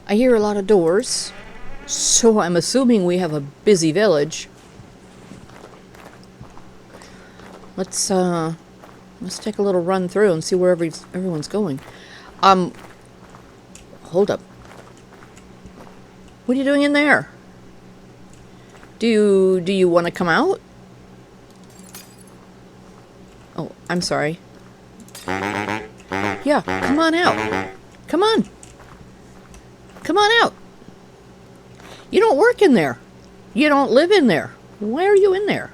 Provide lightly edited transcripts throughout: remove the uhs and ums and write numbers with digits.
I hear a lot of doors, so I'm assuming we have a busy village. Let's take a little run through and see where everyone's going. Hold up. What are you doing in there? Do you want to come out? Oh, I'm sorry. Yeah, come on out. Come on. Come on out. You don't work in there. You don't live in there. Why are you in there?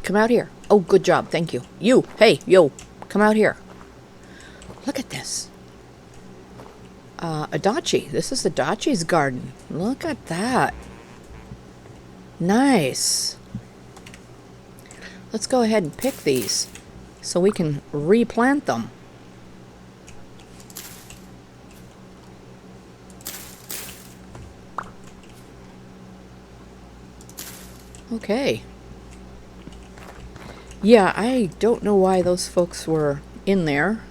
Come out here. Oh, good job. Thank you. You. Hey, yo. Come out here. Look at this. Adachi. This is Adachi's garden. Look at that. Nice. Let's go ahead and pick these so we can replant them. Okay. Yeah, I don't know why those folks were in there.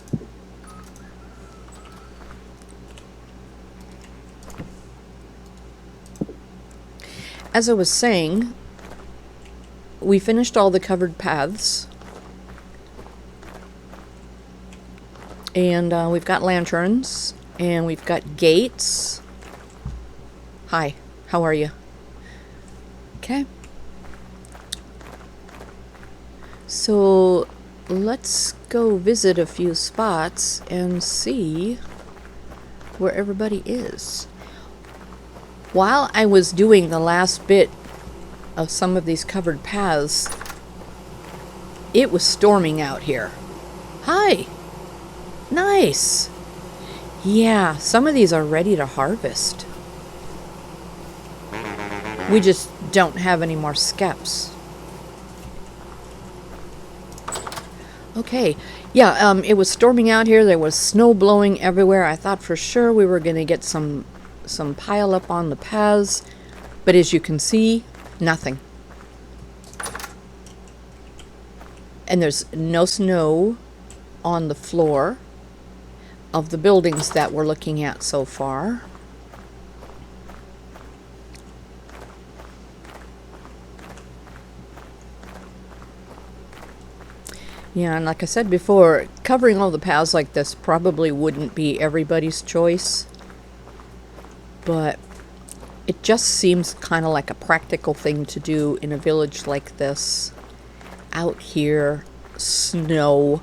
As I was saying, we finished all the covered paths. And we've got lanterns. And we've got gates. Hi, how are you? Okay. So let's go visit a few spots and see where everybody is. While I was doing the last bit of some of these covered paths, it was storming out here. Hi! Nice! Yeah, some of these are ready to harvest. We just don't have any more skeps. Okay, yeah, it was storming out here. There was snow blowing everywhere. I thought for sure we were going to get some pile up on the paths, but as you can see, nothing. And there's no snow on the floor of the buildings that we're looking at so far. Yeah, and like I said before, covering all the paths like this probably wouldn't be everybody's choice. But it just seems kind of like a practical thing to do in a village like this. Out here, snow,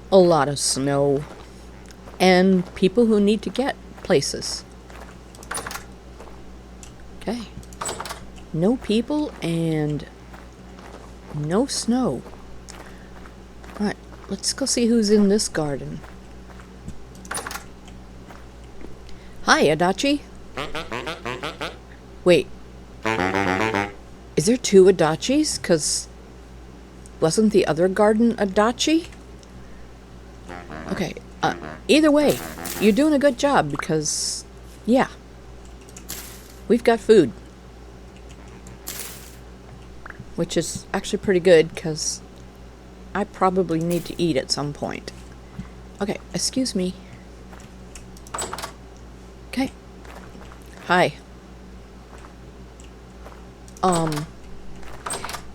a lot of snow, and people who need to get places. Okay. No people and no snow. Right, let's go see who's in this garden. Hi, Adachi. Wait. Is there two Adachis? 'Cause wasn't the other garden Adachi? Okay, either way, you're doing a good job because, yeah, we've got food. Which is actually pretty good because I probably need to eat at some point. Okay, excuse me. Okay. Hi.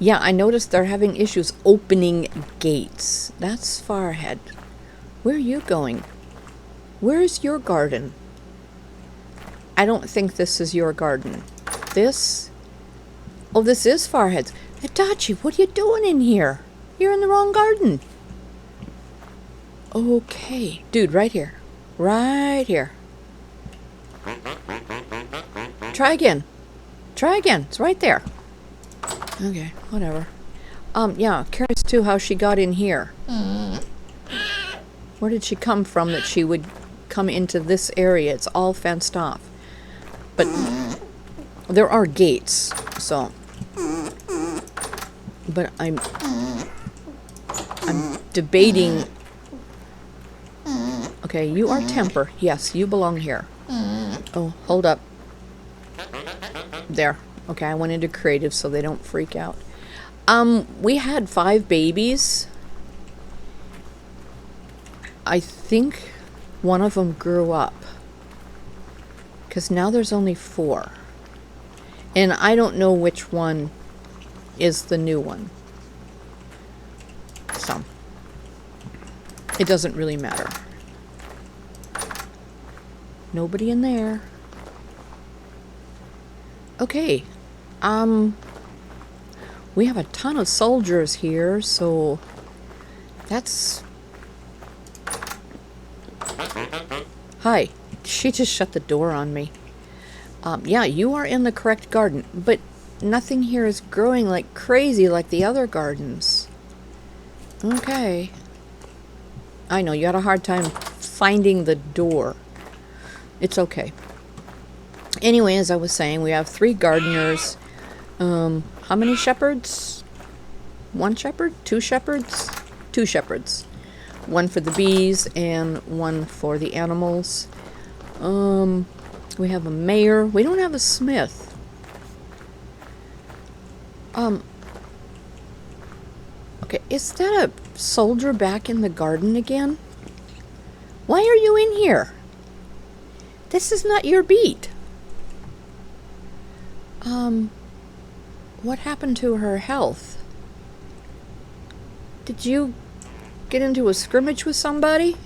Yeah, I noticed they're having issues opening gates. That's far ahead. Where are you going? Where's your garden? I don't think this is your garden. This? Oh, this is Farhead's. Adachi, what are you doing in here? You're in the wrong garden. Okay. Dude, right here. Right here. Try again. Try again. It's right there. Okay, whatever. Yeah, curious too how she got in here. Where did she come from that she would come into this area? It's all fenced off. But there are gates, so. But I'm debating. Okay, you are temper. Yes, you belong here. Oh, hold up. There. Okay, I went into creative so they don't freak out. We had 5 babies. I think one of them grew up. Because now there's only 4. And I don't know which one is the new one. So, it doesn't really matter. Nobody in there. Okay. We have a ton of soldiers here, so that's... Hi. She just shut the door on me. Yeah, you are in the correct garden, but nothing here is growing like crazy like the other gardens. Okay. I know, you had a hard time finding the door. It's okay. Anyway, as I was saying, we have 3 gardeners. How many shepherds? 1 shepherd? 2 shepherds? 2 shepherds. 1 for the bees and 1 for the animals. We have a mayor. We don't have a smith. Okay, is that a soldier back in the garden again? Why are you in here? This is not your beat. What happened to her health? Did you get into a scrimmage with somebody?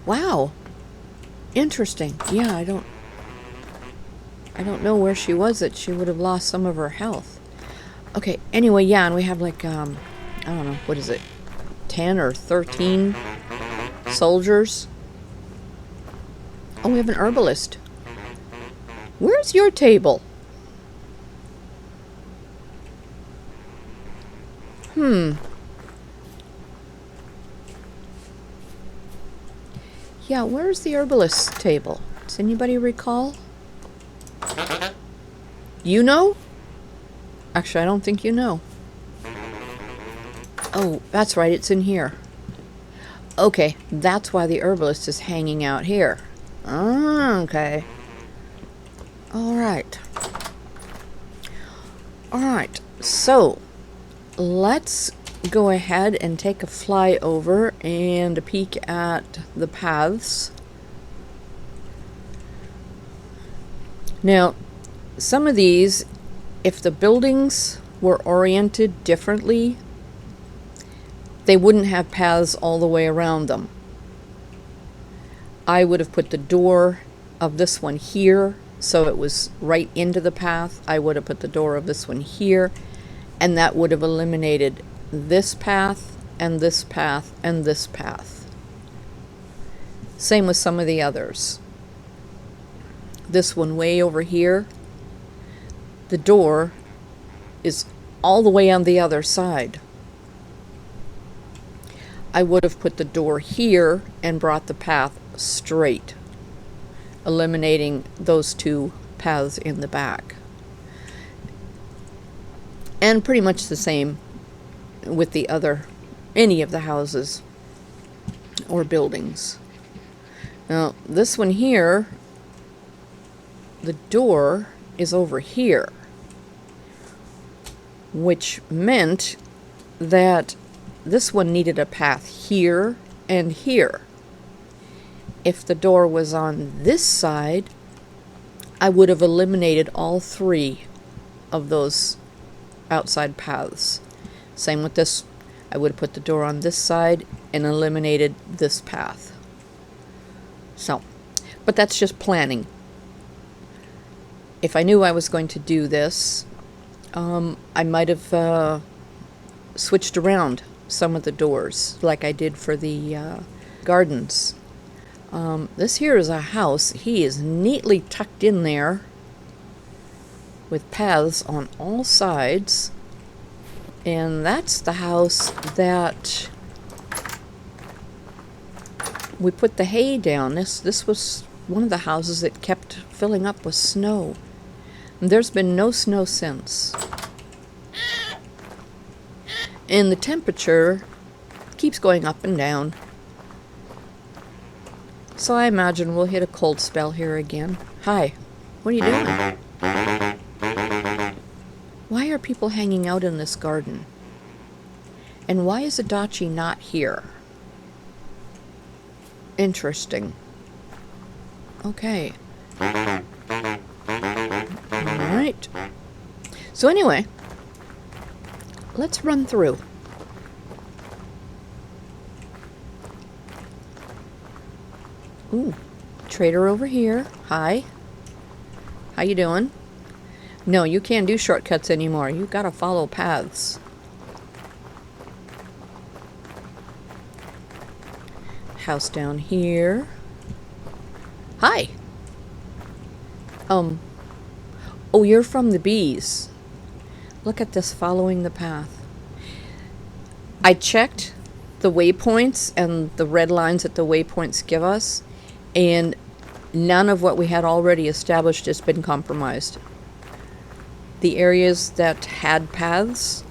Wow. Interesting. Yeah, I don't know where she was that she would have lost some of her health. Okay, anyway, yeah, and we have like, I don't know, what is it? 10 or 13 soldiers. Oh, we have an herbalist. Where's your table? Yeah, where's the herbalist table? Does anybody recall? You know? Actually, I don't think you know. Oh, that's right, it's in here. Okay, that's why the herbalist is hanging out here. Okay. Alright. Alright, so let's go ahead and take a fly over and a peek at the paths. Now, some of these, if the buildings were oriented differently, they wouldn't have paths all the way around them. I would have put the door of this one here, so it was right into the path. I would have put the door of this one here, and that would have eliminated this path, and this path, and this path. Same with some of the others. This one way over here, the door is all the way on the other side. I would have put the door here and brought the path straight, eliminating those 2 paths in the back. And pretty much the same with the other, any of the houses or buildings. Now, this one here, the door is over here, which meant that this one needed a path here and here. If the door was on this side, I would have eliminated all 3 of those outside paths. Same with this. I would have put the door on this side and eliminated this path. So, but that's just planning. If I knew I was going to do this, I might have switched around some of the doors, like I did for the gardens. This here is a house. He is neatly tucked in there with paths on all sides. And that's the house that we put the hay down. This was one of the houses that kept filling up with snow. And there's been no snow since. And the temperature keeps going up and down. So I imagine we'll hit a cold spell here again. Hi, what are you doing? Why are people hanging out in this garden? And why is Adachi not here? Interesting. Okay. Alright. So anyway, let's run through. Ooh, trader over here. Hi. How you doing? No, you can't do shortcuts anymore. You gotta follow paths. House down here. Hi. Oh, you're from the bees. Look at this, following the path. I checked the waypoints and the red lines that the waypoints give us, and none of what we had already established has been compromised. The areas that had paths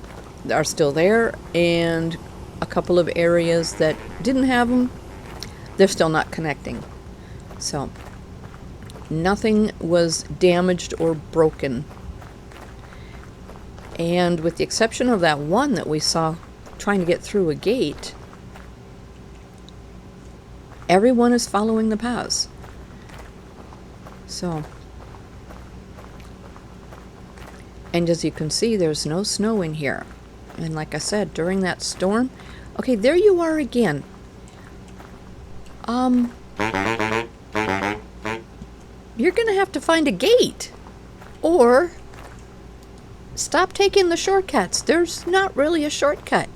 are still there, and a couple of areas that didn't have them, they're still not connecting. So nothing was damaged or broken. And with the exception of that one that we saw trying to get through a gate, everyone is following the paths. So, and as you can see, there's no snow in here. And like I said, during that storm, okay, there you are again. You're gonna have to find a gate, or stop taking the shortcuts. There's not really a shortcut.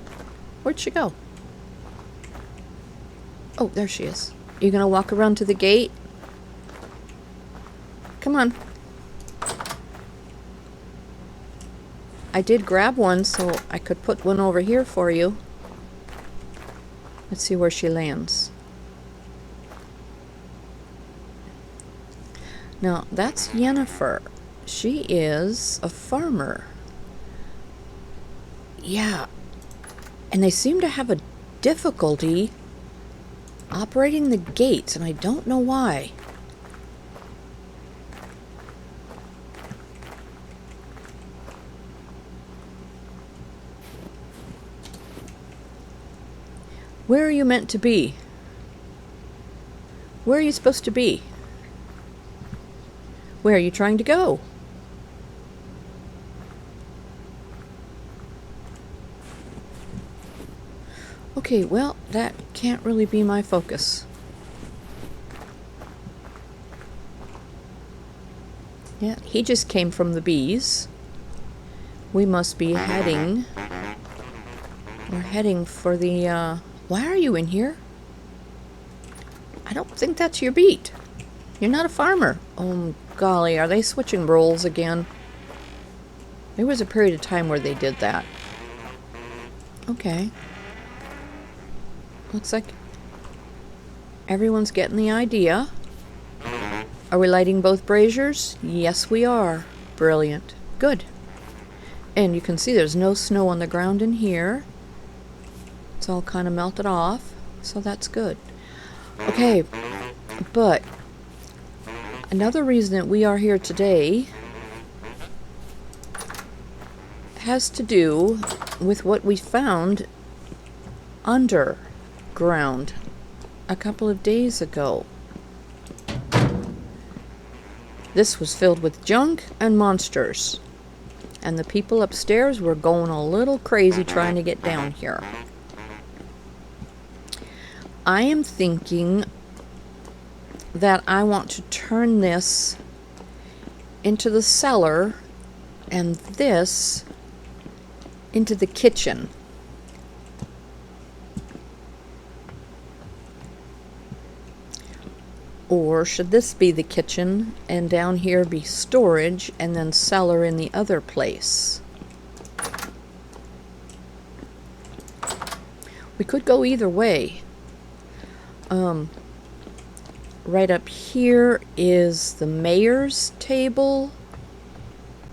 Where'd she go? Oh, there she is. You gonna walk around to the gate? Come on. I did grab one, so I could put one over here for you. Let's see where she lands. Now, that's Yennefer. She is a farmer. Yeah. And they seem to have a difficulty operating the gates, and I don't know why. Where are you meant to be? Where are you supposed to be? Where are you trying to go? Okay, well, that can't really be my focus. Yeah, he just came from the bees. We must be heading... We're heading for the, Why are you in here? I don't think that's your beat. You're not a farmer. Oh, golly, are they switching roles again? There was a period of time where they did that. Okay. Looks like everyone's getting the idea. Are we lighting both braziers? Yes, we are. Brilliant. Good. And you can see there's no snow on the ground in here. It's all kind of melted off, so that's good. Okay, but another reason that we are here today has to do with what we found underground a couple of days ago. This was filled with junk and monsters, and the people upstairs were going a little crazy trying to get down here. I am thinking that I want to turn this into the cellar and this into the kitchen. Or should this be the kitchen and down here be storage and then cellar in the other place? We could go either way. Right up here is the mayor's table,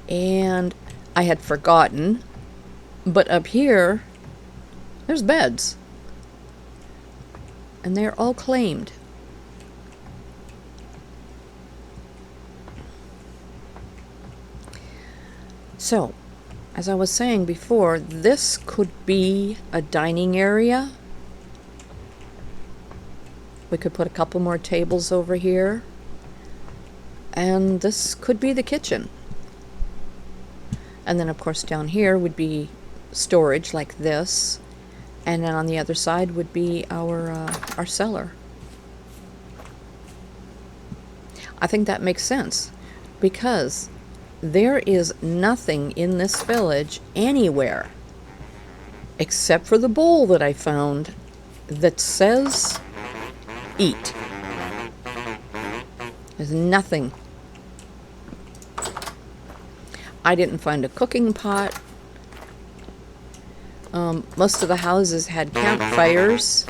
and I had forgotten, but up here there's beds, and they're all claimed. So as I was saying before, this could be a dining area. We could put a couple more tables over here. And this could be the kitchen. And then, of course, down here would be storage like this. And then on the other side would be our cellar. I think that makes sense because there is nothing in this village anywhere except for the bowl that I found that says eat. There's nothing. I didn't find a cooking pot. Most of the houses had campfires,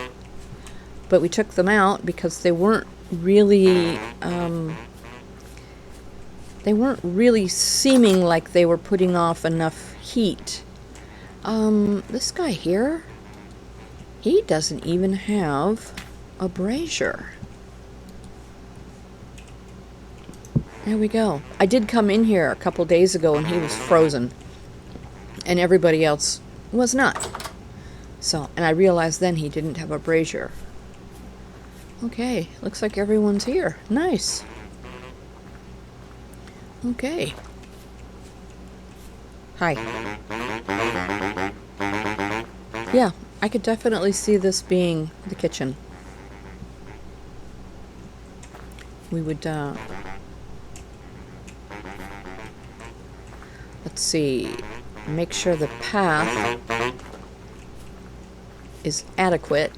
but we took them out because they weren't really seeming like they were putting off enough heat. This guy here, he doesn't even have a brazier. There we go. I did come in here a couple days ago and he was frozen, and everybody else was not. So, and I realized then he didn't have a brazier. Okay, looks like everyone's here. Nice. Okay. Hi. Yeah, I could definitely see this being the kitchen. We would, let's see, make sure the path is adequate,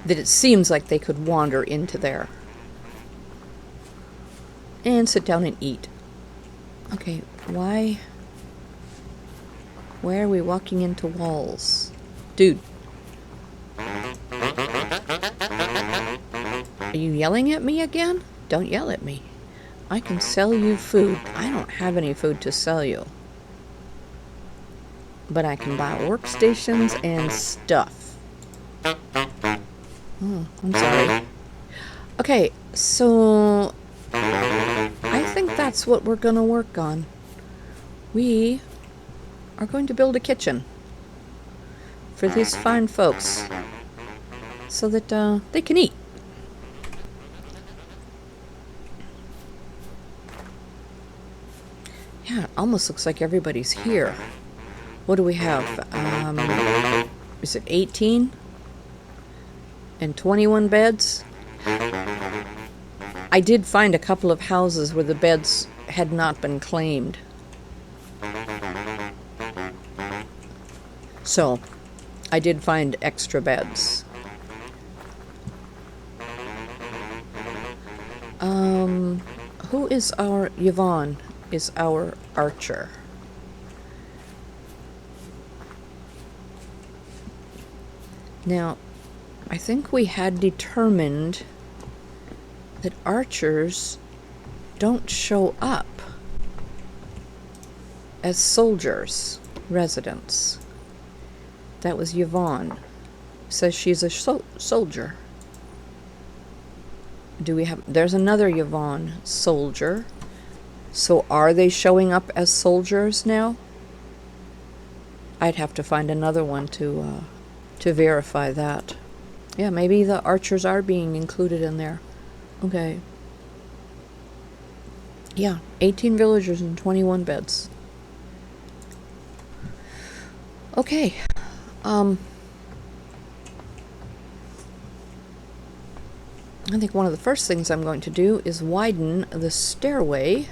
that it seems like they could wander into there. And sit down and eat. Okay, why are we walking into walls? Dude. Are you yelling at me again? Don't yell at me. I can sell you food. I don't have any food to sell you. But I can buy workstations and stuff. Oh, I'm sorry. Okay, so I think that's what we're going to work on. We are going to build a kitchen for these fine folks so that they can eat. Yeah, it almost looks like everybody's here. What do we have? Is it 18? And 21 beds? I did find a couple of houses where the beds had not been claimed. So, I did find extra beds. Who is our... Yvonne is our archer. Now, I think we had determined that archers don't show up as soldiers, residents. That was Yvonne. Says she's a soldier. Do we have... There's another Yvonne, soldier. So are they showing up as soldiers now? I'd have to find another one to verify that. Yeah, maybe the archers are being included in there. Okay. Yeah, 18 villagers and 21 beds. Okay. I think one of the first things I'm going to do is widen the stairway.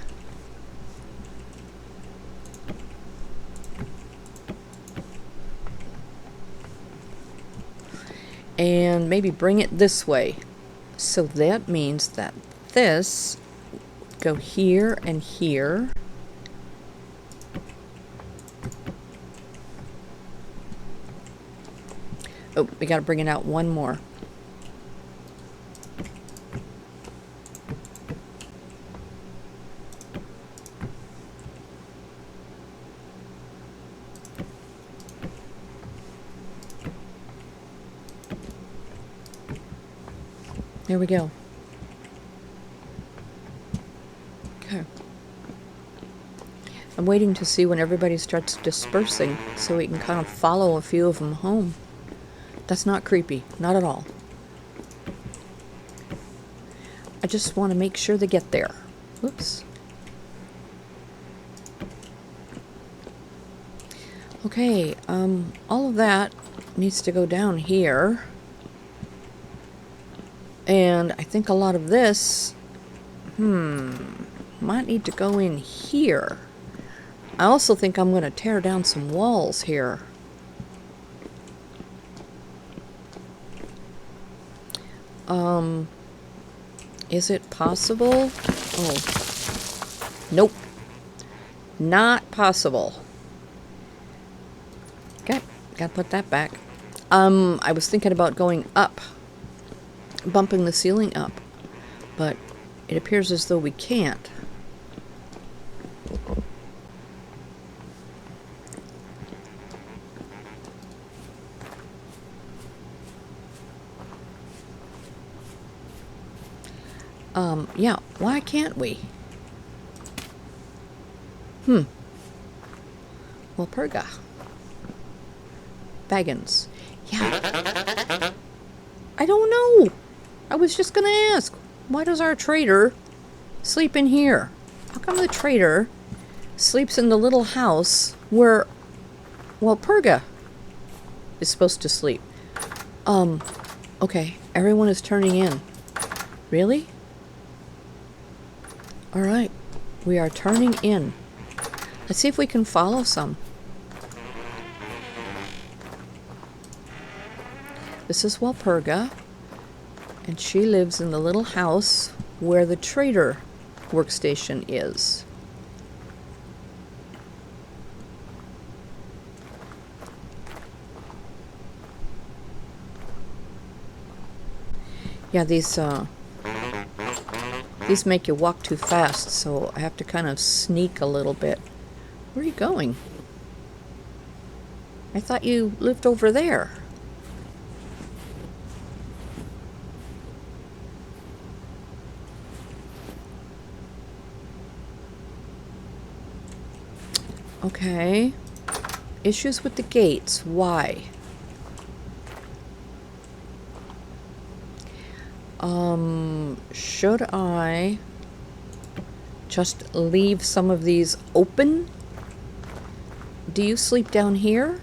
And maybe bring it this way. So that means that this go here and here. Oh, we got to bring it out one more. There we go. Okay. I'm waiting to see when everybody starts dispersing so we can kind of follow a few of them home. That's not creepy. Not at all. I just want to make sure they get there. Whoops. Okay, all of that needs to go down here. And I think a lot of this, might need to go in here. I also think I'm going to tear down some walls here. Is it possible? Oh. Nope. Not possible. Okay, gotta put that back. I was thinking about going up. Bumping the ceiling up. But it appears as though we can't. Yeah, why can't we? Well, Perga. Baggins. Yeah. I don't know. I was just gonna ask. Why does our trader sleep in here? How come the trader sleeps in the little house where, well, Perga is supposed to sleep? Okay. Everyone is turning in. Really? Alright. We are turning in. Let's see if we can follow some. This is Walpurga, and she lives in the little house where the trader workstation is. Yeah, these make you walk too fast, so I have to kind of sneak a little bit. Where are you going? I thought you lived over there. Okay. Issues with the gates. Why? Should I just leave some of these open? Do you sleep down here?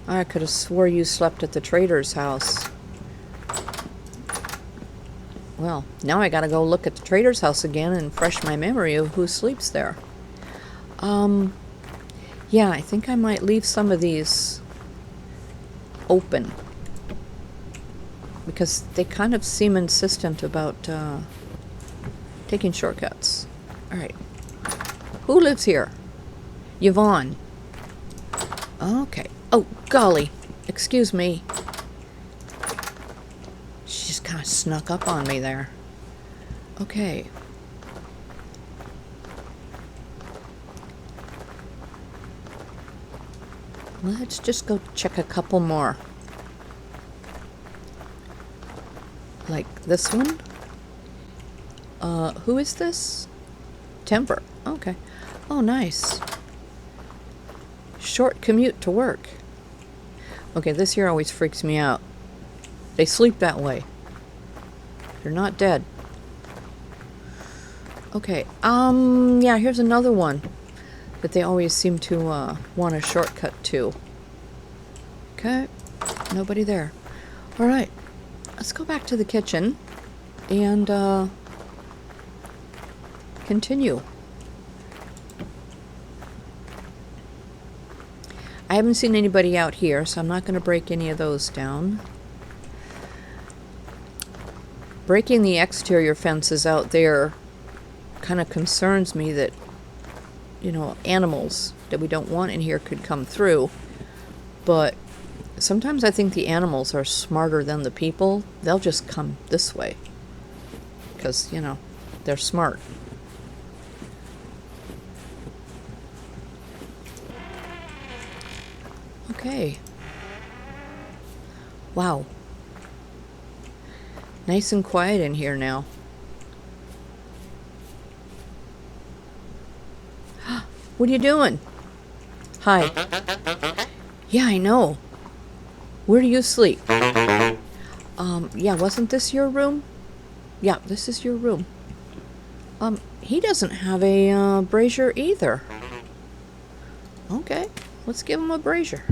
I could have swore you slept at the trader's house. Well, now I gotta go look at the trader's house again and refresh my memory of who sleeps there. Yeah, I think I might leave some of these open. Because they kind of seem insistent about taking shortcuts. Alright. Who lives here? Yvonne. Okay. Oh, golly. Excuse me. She just kind of snuck up on me there. Okay. Let's just go check a couple more. Like this one. Who is this? Temper. Okay. Oh, nice. Short commute to work. Okay, this here always freaks me out. They sleep that way. They're not dead. Okay, yeah, here's another one that they always seem to want a shortcut to. Okay, nobody there. Alright, let's go back to the kitchen and continue. I haven't seen anybody out here, so I'm not going to break any of those down. Breaking the exterior fences out there kind of concerns me that, you know, animals that we don't want in here could come through. But sometimes I think the animals are smarter than the people. They'll just come this way. Because, you know, they're smart. Okay. Wow. Nice and quiet in here now. What are you doing? Hi. Yeah, I know. Where do you sleep? Yeah, wasn't this your room? Yeah, this is your room. He doesn't have a brazier either. Okay, let's give him a brazier.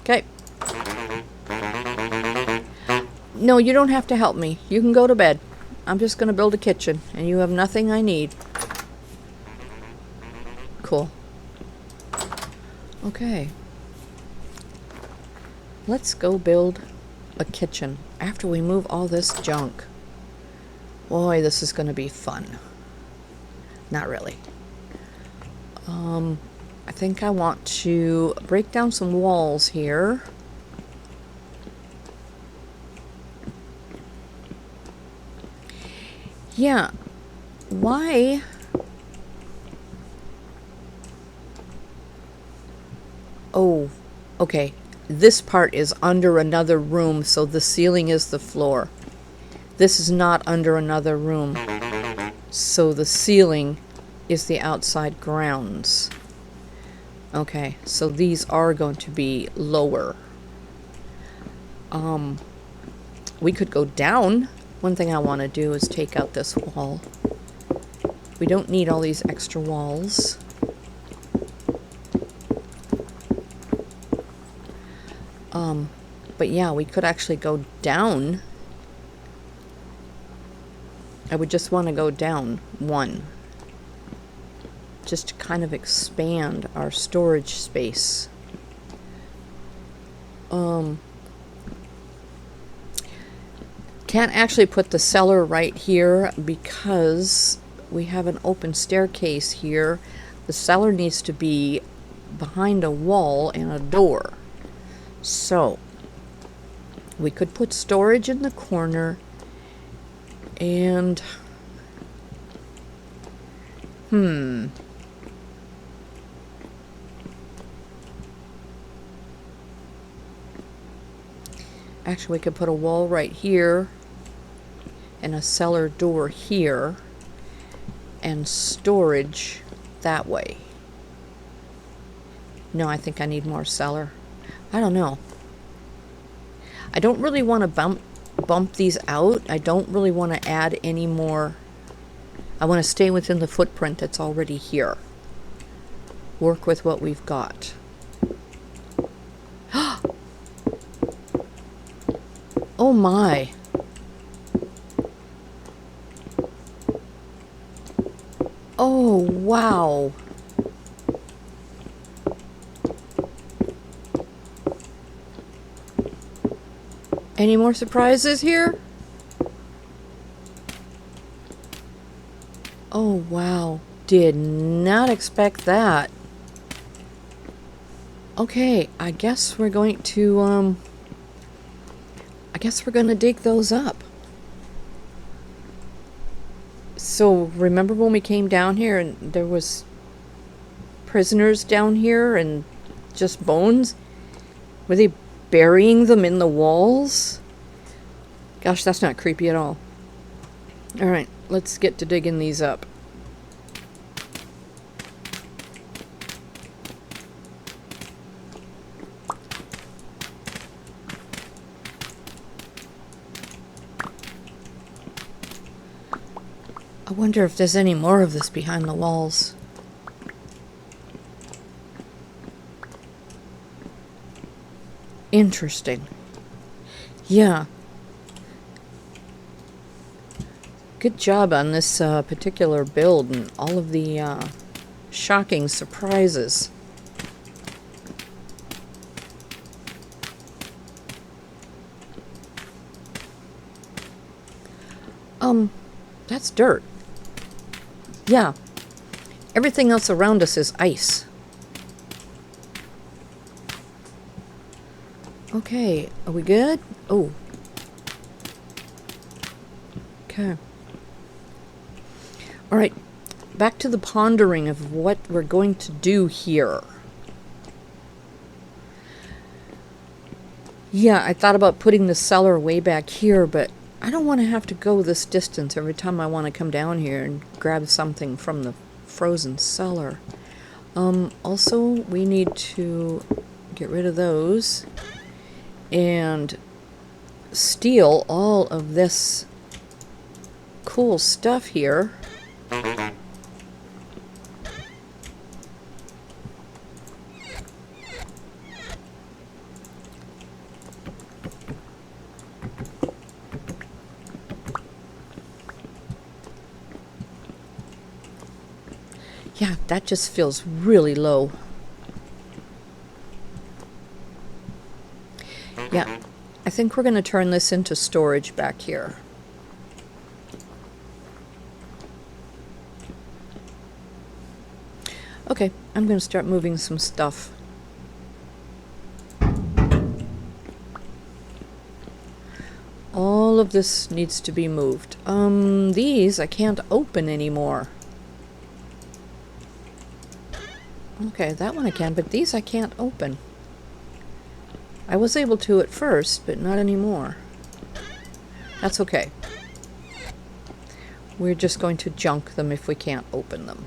Okay. No, you don't have to help me. You can go to bed. I'm just going to build a kitchen, and you have nothing I need. Cool. Okay. Let's go build a kitchen after we move all this junk. Boy, this is going to be fun. Not really. I think I want to break down some walls here. Yeah. Why? Oh, okay. This part is under another room, so the ceiling is the floor. This is not under another room, so the ceiling is the outside grounds. Okay, so these are going to be lower. We could go down. One thing I want to do is take out this wall. We don't need all these extra walls. But yeah, we could actually go down. I would just want to go down one. Just to kind of expand our storage space. Can't actually put the cellar right here because we have an open staircase here. The cellar needs to be behind a wall and a door. So we could put storage in the corner and actually we could put a wall right here and a cellar door here and storage that way. No, I think I need more cellar. I don't know. I don't really want to bump these out. I don't really want to add any more. I want to stay within the footprint that's already here. Work with what we've got. Oh my. Oh wow. Any more surprises here? Oh wow. Did not expect that. Okay, I guess we're going to dig those up. So remember when we came down here and there was prisoners down here and just bones? Were they burying them in the walls? Gosh, that's not creepy at all. Alright, let's get to digging these up. I wonder if there's any more of this behind the walls. Interesting. Yeah. Good job on this particular build and all of the shocking surprises. That's dirt. Yeah. Everything else around us is ice. Okay, are we good? Oh. Okay. Alright, back to the pondering of what we're going to do here. Yeah, I thought about putting the cellar way back here, but I don't want to have to go this distance every time I want to come down here and grab something from the frozen cellar. Also, we need to get rid of those and steal all of this cool stuff here. Yeah, that just feels really low. Yeah, I think we're going to turn this into storage back here. Okay, I'm going to start moving some stuff. All of this needs to be moved. These I can't open anymore. Okay, that one I can, but these I can't open. I was able to at first, but not anymore. That's okay. We're just going to junk them if we can't open them.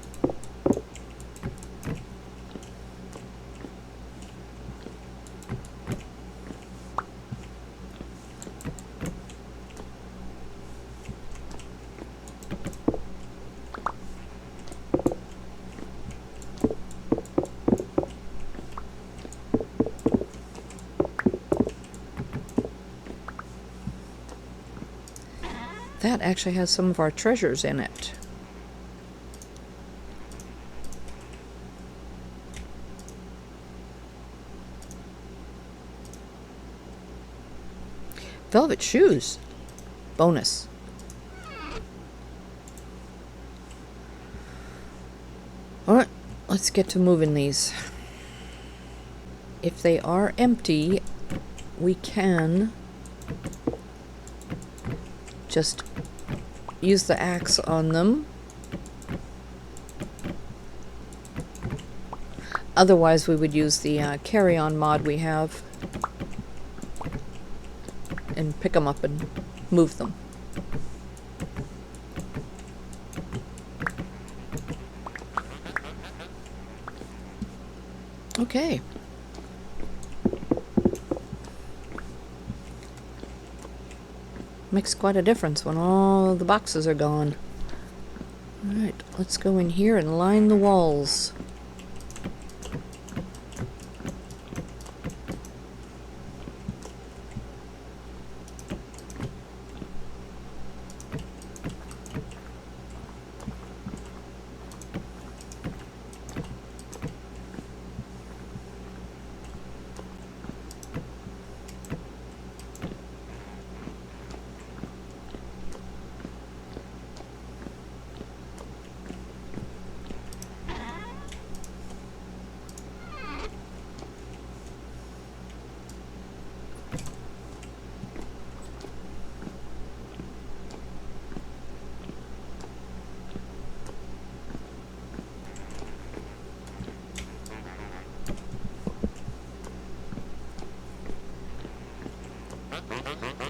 That actually has some of our treasures in it. Velvet shoes. Bonus. Alright, let's get to moving these. If they are empty, we can just use the axe on them. Otherwise, we would use the carry-on mod we have and pick them up and move them. Okay. Makes quite a difference when all the boxes are gone. Alright, let's go in here and line the walls.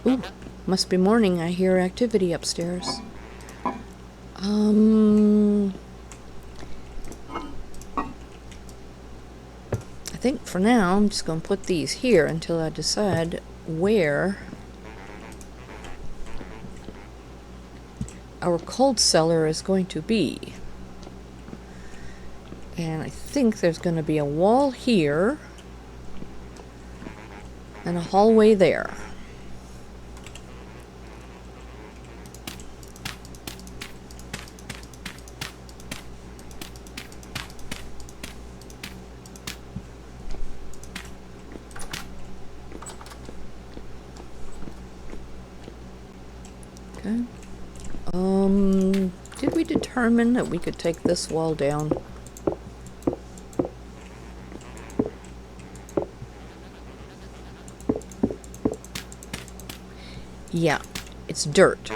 Ooh, must be morning. I hear activity upstairs. I think for now I'm just going to put these here until I decide where our cold cellar is going to be. And I think there's going to be a wall here and a hallway there. Okay. Did we determine that we could take this wall down? Yeah, it's dirt.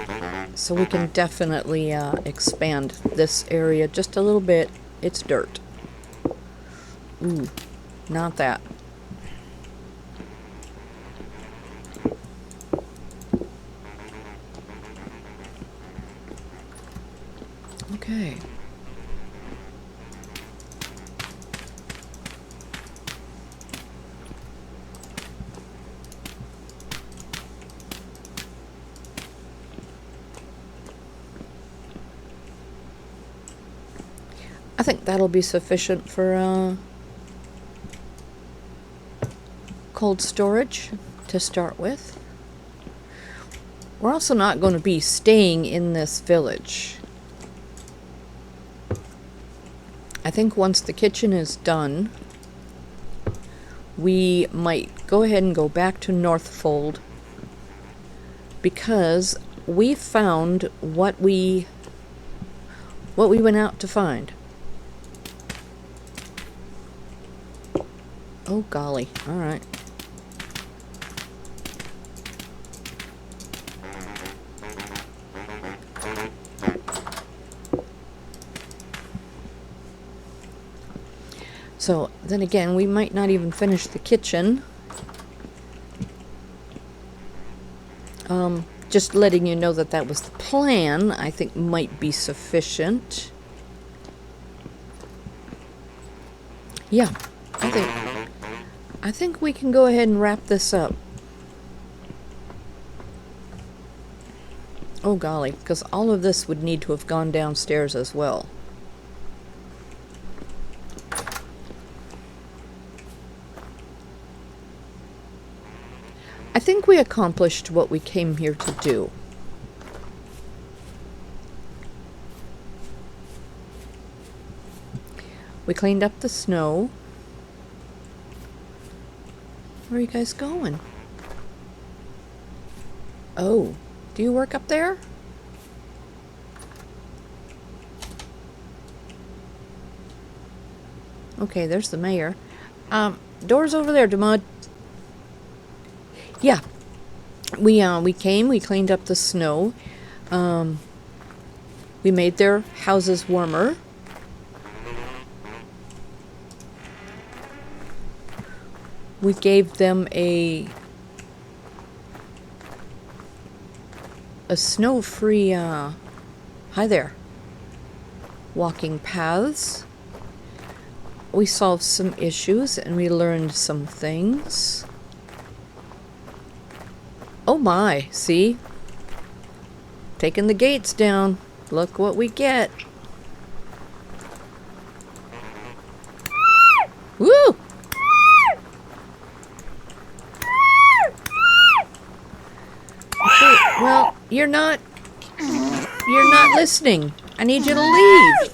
So we can definitely expand this area just a little bit. It's dirt. Ooh, not that. Okay. I think that'll be sufficient for cold storage to start with. We're also not going to be staying in this village. I think once the kitchen is done, we might go ahead and go back to Northfold, because we found what we went out to find. Oh golly, all right. So then again, we might not even finish the kitchen. Just letting you know that that was the plan, I think might be sufficient. Yeah, I think we can go ahead and wrap this up. Oh golly, because all of this would need to have gone downstairs as well. I think we accomplished what we came here to do. We cleaned up the snow. Where are you guys going? Oh, do you work up there? Okay, there's the mayor. Doors over there, Demud. Yeah, we came, we cleaned up the snow. We made their houses warmer. We gave them a snow-free, hi there, walking paths. We solved some issues and we learned some things. Oh my, see? Taking the gates down. Look what we get. Woo! Okay, well, you're not listening. I need you to leave.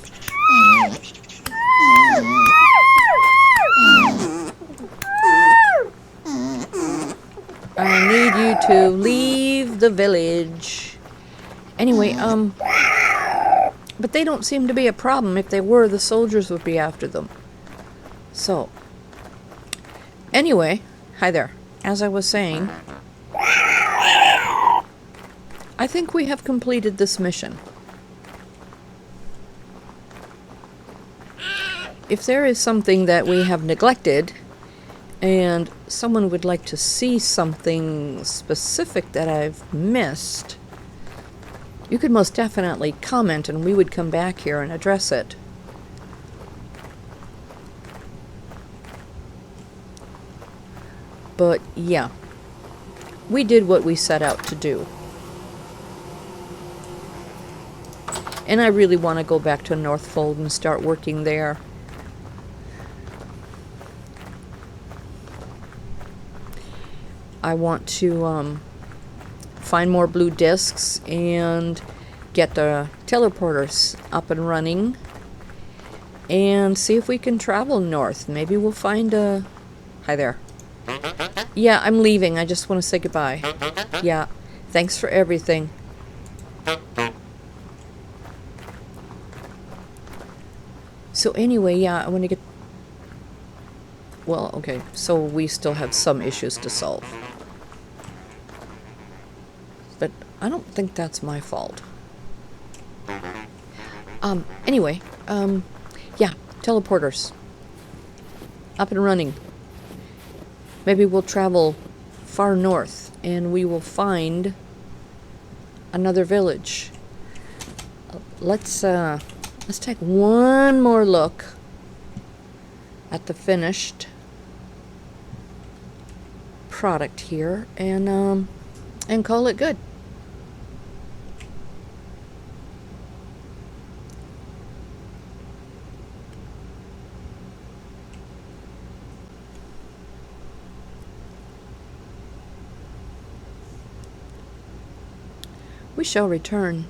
I need you to leave the village. Anyway, but they don't seem to be a problem. If they were, the soldiers would be after them. So, anyway, hi there. As I was saying, I think we have completed this mission. If there is something that we have neglected, and someone would like to see something specific that I've missed, you could most definitely comment and we would come back here and address it. But yeah, we did what we set out to do. And I really want to go back to Northfold and start working there. I want to find more blue discs and get the teleporters up and running and see if we can travel north. Maybe we'll find a... Hi there. Yeah, I'm leaving. I just want to say goodbye. Yeah, thanks for everything. So anyway, yeah, I want to get... Well, okay, so we still have some issues to solve. But I don't think that's my fault. Anyway, yeah, teleporters. Up and running. Maybe we'll travel far north and we will find another village. let's take one more look at the finished product here and call it good. We shall return